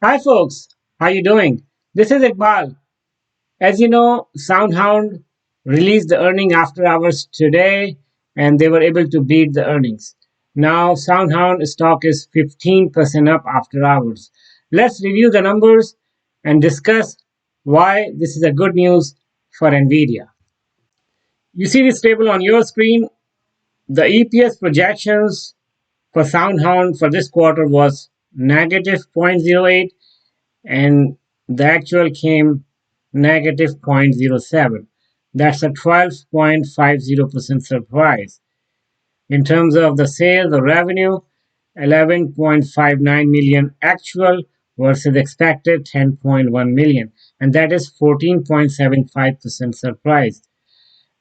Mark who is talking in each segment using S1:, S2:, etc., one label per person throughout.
S1: Hi folks, how you doing? This is Iqbal. As you know, SoundHound released the earning after hours today and they were able to beat the earnings. Now SoundHound stock is 15% up after hours. Let's review the numbers and discuss why this is a good news for Nvidia. You see this table on your screen. The EPS projections for SoundHound for this quarter was negative zero point zero 0.08 and the actual came negative zero point zero 0.07. That's a 12.50% surprise. In terms of the sales or revenue, 11.59 million actual versus expected 10.1 million, and that is 14.75% surprise.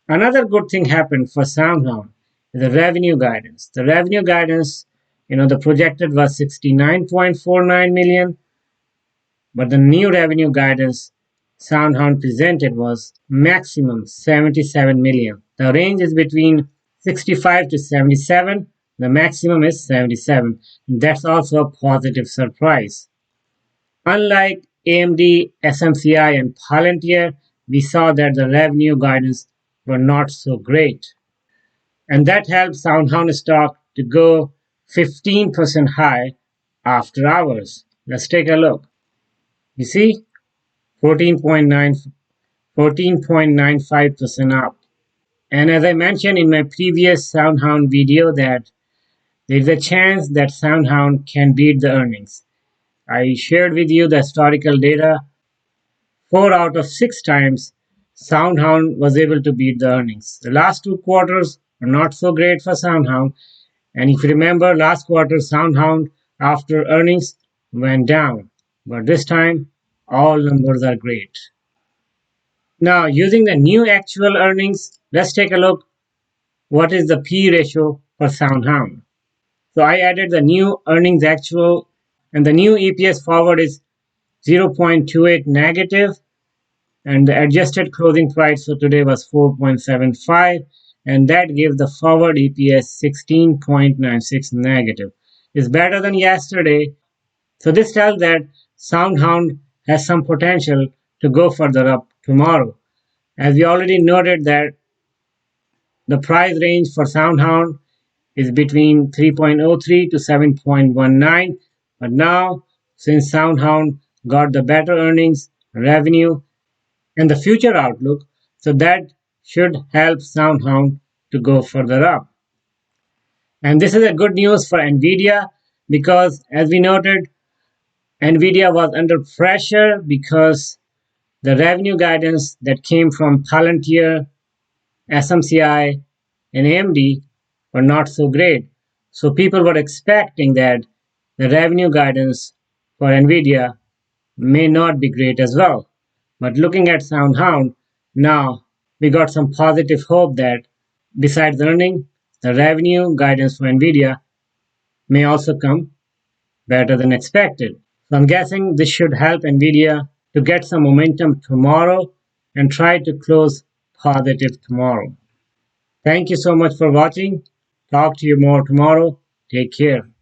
S1: Another good thing happened for SoundHound is the revenue guidance. The revenue guidance, the projected was 69.49 million, but the new revenue guidance SoundHound presented was maximum 77 million. The range is between 65 to 77. The maximum is 77. That's also a positive surprise. Unlike AMD, SMCI, and Palantir, we saw that the revenue guidance were not so great. And that helped SoundHound stock to go 15% high after hours. Let's take a look. You see, 14.95% up. And as I mentioned in my previous SoundHound video that there's a chance that SoundHound can beat the earnings. I shared with you the historical data. 4 out of 6 times SoundHound was able to beat the earnings. The last 2 quarters are not so great for SoundHound. And if you remember last quarter, SoundHound after earnings went down. But this time, all numbers are great. Now, using the new actual earnings, let's take a look what is the P ratio for SoundHound. So I added the new earnings actual and the new EPS forward is 0.28 negative and the adjusted closing price for today was 4.75 and that gives the forward EPS 16.96 negative. It's better than yesterday. So this tells that SoundHound has some potential to go further up tomorrow. As we already noted that the price range for SoundHound is between 3.03 to 7.19, but now since SoundHound got the better earnings, revenue, and the future outlook, so that should help SoundHound to go further up. And this is a good news for Nvidia because as we noted, Nvidia was under pressure because the revenue guidance that came from Palantir, SMCI, and AMD were not so great. So people were expecting that the revenue guidance for Nvidia may not be great as well. But looking at SoundHound, now we got some positive hope that besides earning, the revenue guidance for Nvidia may also come better than expected. So I'm guessing this should help Nvidia to get some momentum tomorrow and try to close positive tomorrow. Thank you so much for watching. Talk to you more tomorrow. Take care.